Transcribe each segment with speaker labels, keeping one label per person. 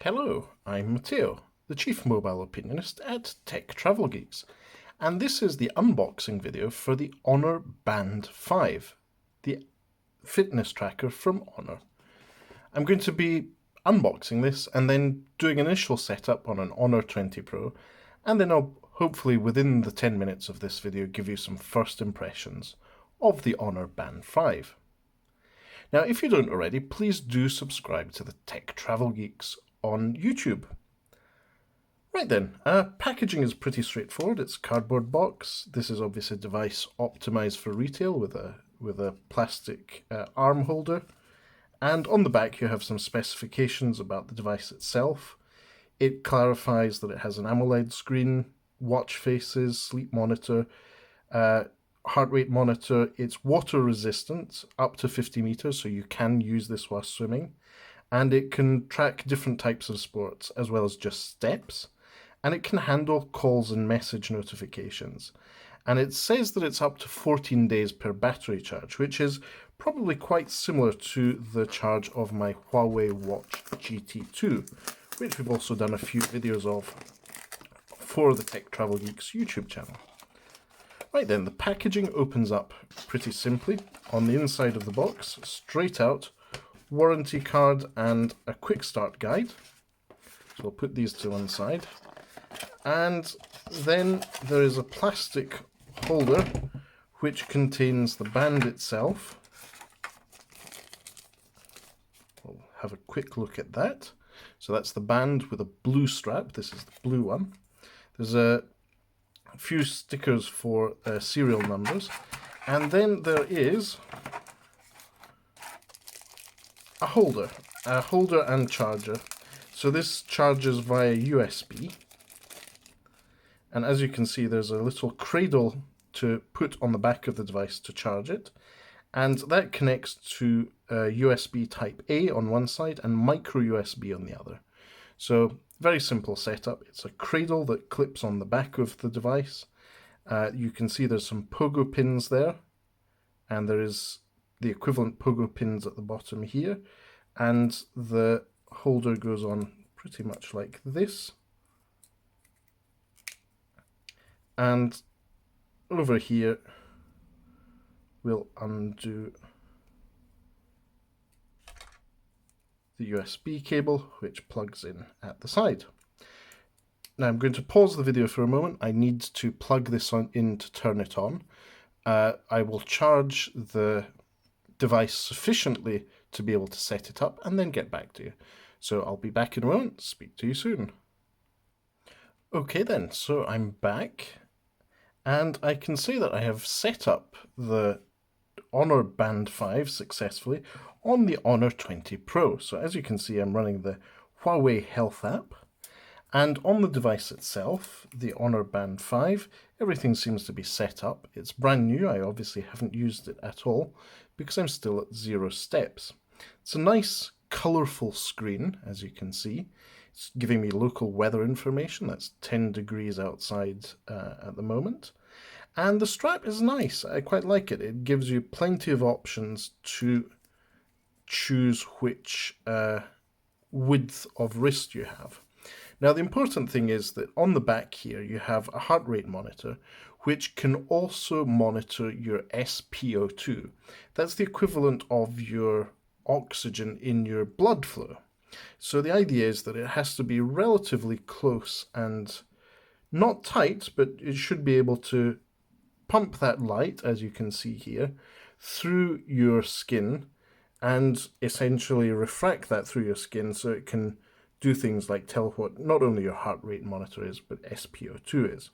Speaker 1: Hello, I'm Matteo, the Chief Mobile Opinionist at Tech Travel Geeks, and this is the unboxing video for the Honor Band 5, the fitness tracker from Honor. I'm going to be unboxing this and then doing initial setup on an Honor 20 Pro, and then I'll hopefully within the 10 minutes of this video give you some first impressions of the Honor Band 5. Now, if you don't already, please do subscribe to the Tech Travel Geeks on YouTube. Right then, packaging is pretty straightforward. It's a cardboard box. This is obviously a device optimized for retail with a plastic arm holder. And on the back you have some specifications about the device itself. It clarifies that it has an AMOLED screen, watch faces, sleep monitor, heart rate monitor. It's water resistant up to 50 meters, so you can use this while swimming. And it can track different types of sports as well as just steps. And it can handle calls and message notifications. And it says that it's up to 14 days per battery charge, which is probably quite similar to the charge of my Huawei Watch GT2, which we've also done a few videos of for the Tech Travel Geeks YouTube channel. Right then, the packaging opens up pretty simply. On the inside of the box, straight out, warranty card and a quick start guide. So we'll put these to one side. And then there is a plastic holder which contains the band itself. We'll have a quick look at that. So that's the band with a blue strap. This is the blue one. There's a few stickers for serial numbers. And then there is a holder and charger. So this charges via USB. And as you can see, there's a little cradle to put on the back of the device to charge it. And that connects to USB Type A on one side and micro USB on the other. So very simple setup. It's a cradle that clips on the back of the device. You can see there's some pogo pins there. And there is the equivalent pogo pins at the bottom here. And the holder goes on pretty much like this. And over here, we'll undo the USB cable, which plugs in at the side. Now I'm going to pause the video for a moment. I need to plug this in to turn it on. I will charge the device sufficiently to be able to set it up and then get back to you. So I'll be back in a moment. Speak to you soon. Okay then, so I'm back. And I can say that I have set up the Honor Band 5 successfully on the Honor 20 Pro. So as you can see, I'm running the Huawei Health app. And on the device itself, the Honor Band 5, everything seems to be set up. It's brand new. I obviously haven't used it at all because I'm still at 0 steps. It's a nice, colourful screen, as you can see. It's giving me local weather information. That's 10 degrees outside at the moment. And the strap is nice. I quite like it. It gives you plenty of options to choose which width of wrist you have. Now, the important thing is that on the back here, you have a heart rate monitor, which can also monitor your SpO2. That's the equivalent of your oxygen in your blood flow. So the idea is that it has to be relatively close and not tight, but it should be able to pump that light, as you can see here, through your skin and essentially refract that through your skin so it can do things like tell what not only your heart rate monitor is, but SpO2 is.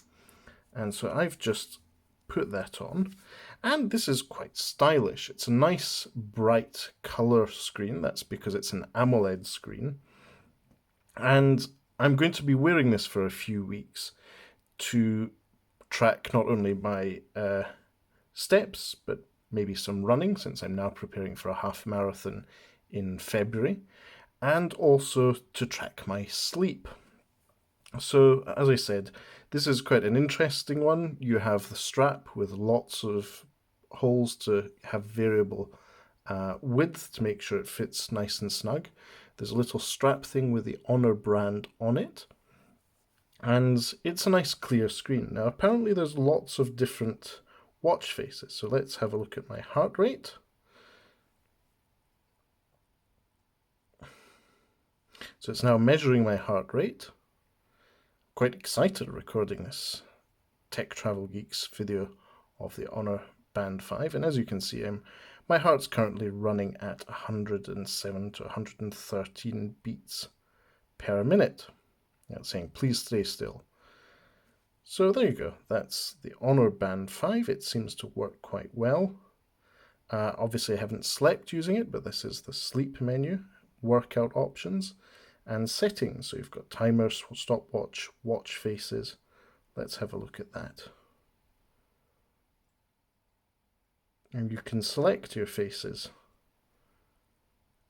Speaker 1: And so I've just put that on, and this is quite stylish. It's a nice bright color screen. That's because it's an AMOLED screen. And I'm going to be wearing this for a few weeks to track not only my steps, but maybe some running, since I'm now preparing for a half marathon in February, and also to track my sleep. So, as I said, this is quite an interesting one. You have the strap with lots of holes to have variable width to make sure it fits nice and snug. There's a little strap thing with the Honor brand on it. And it's a nice clear screen. Now apparently there's lots of different watch faces. So let's have a look at my heart rate. So it's now measuring my heart rate. Quite excited recording this Tech Travel Geeks video of the Honor Band 5. And as you can see, my heart's currently running at 107 to 113 beats per minute. Now it's saying, please stay still. So there you go. That's the Honor Band 5. It seems to work quite well. Obviously I haven't slept using it, but this is the sleep menu, workout options, and settings. So you've got timers, stopwatch, watch faces. Let's have a look at that. And you can select your faces.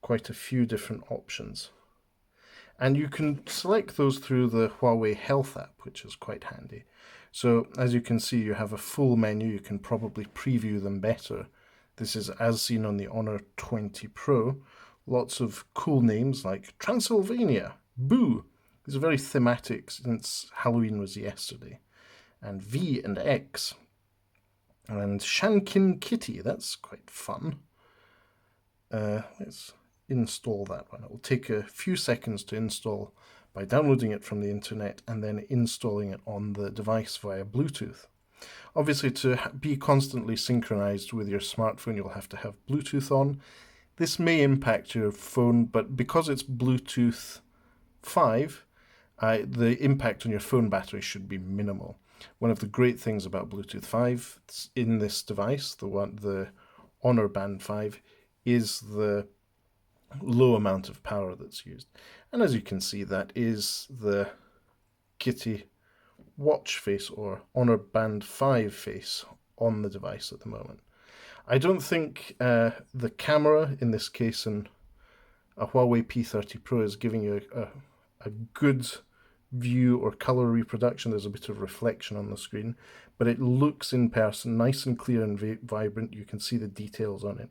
Speaker 1: Quite a few different options. And you can select those through the Huawei Health app, which is quite handy. So as you can see, you have a full menu. You can probably preview them better. This is as seen on the Honor 20 Pro. Lots of cool names like Transylvania, Boo. These are very thematic since Halloween was yesterday. And V and X. And Shankin Kitty, that's quite fun. Let's install that one. It will take a few seconds to install by downloading it from the internet and then installing it on the device via Bluetooth. Obviously, to be constantly synchronized with your smartphone, you'll have to have Bluetooth on. This may impact your phone, but because it's Bluetooth 5, the impact on your phone battery should be minimal. One of the great things about Bluetooth 5 in this device, the Honor Band 5, is the low amount of power that's used. And as you can see, that is the Kitty watch face or Honor Band 5 face on the device at the moment. I don't think the camera, in this case in a Huawei P30 Pro, is giving you a good view or color reproduction. There's a bit of reflection on the screen, but it looks in person nice and clear and vibrant. You can see the details on it.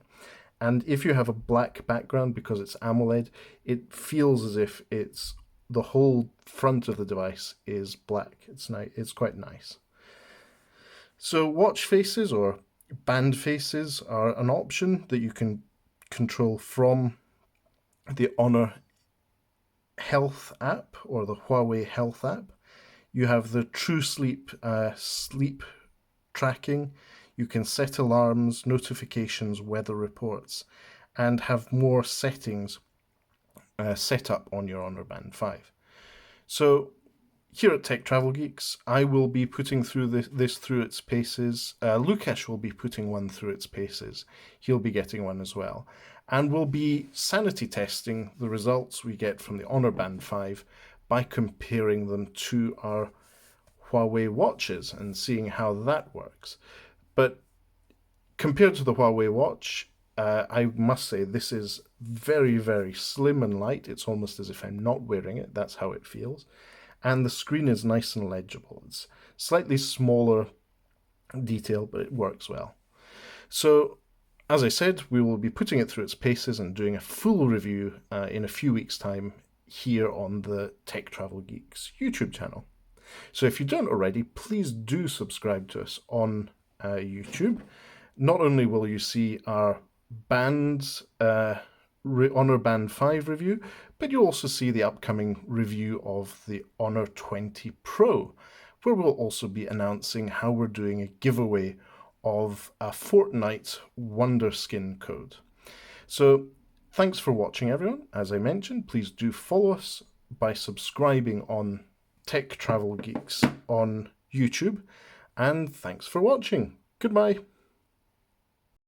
Speaker 1: And if you have a black background, because it's AMOLED, it feels as if it's the whole front of the device is black. It's quite nice. So watch faces or band faces are an option that you can control from the Honor Health app or the Huawei Health app. You have the TruSleep sleep tracking. You can set alarms, notifications, weather reports, and have more settings set up on your Honor Band 5. So here at Tech Travel Geeks, I will be putting through this through its paces. Lukesh will be putting one through its paces. He'll be getting one as well. And we'll be sanity testing the results we get from the Honor Band 5 by comparing them to our Huawei watches and seeing how that works. But compared to the Huawei watch, I must say this is very, very slim and light. It's almost as if I'm not wearing it. That's how it feels. And the screen is nice and legible. It's slightly smaller detail, but it works well. So, as I said, we will be putting it through its paces and doing a full review in a few weeks' time here on the Tech Travel Geeks YouTube channel. So if you don't already, please do subscribe to us on YouTube. Not only will you see our Honor Band 5 review, but you'll also see the upcoming review of the Honor 20 Pro, where we'll also be announcing how we're doing a giveaway of a Fortnite Wonder Skin code. So thanks for watching, everyone. As I mentioned, please do follow us by subscribing on Tech Travel Geeks on YouTube, and thanks for watching. Goodbye.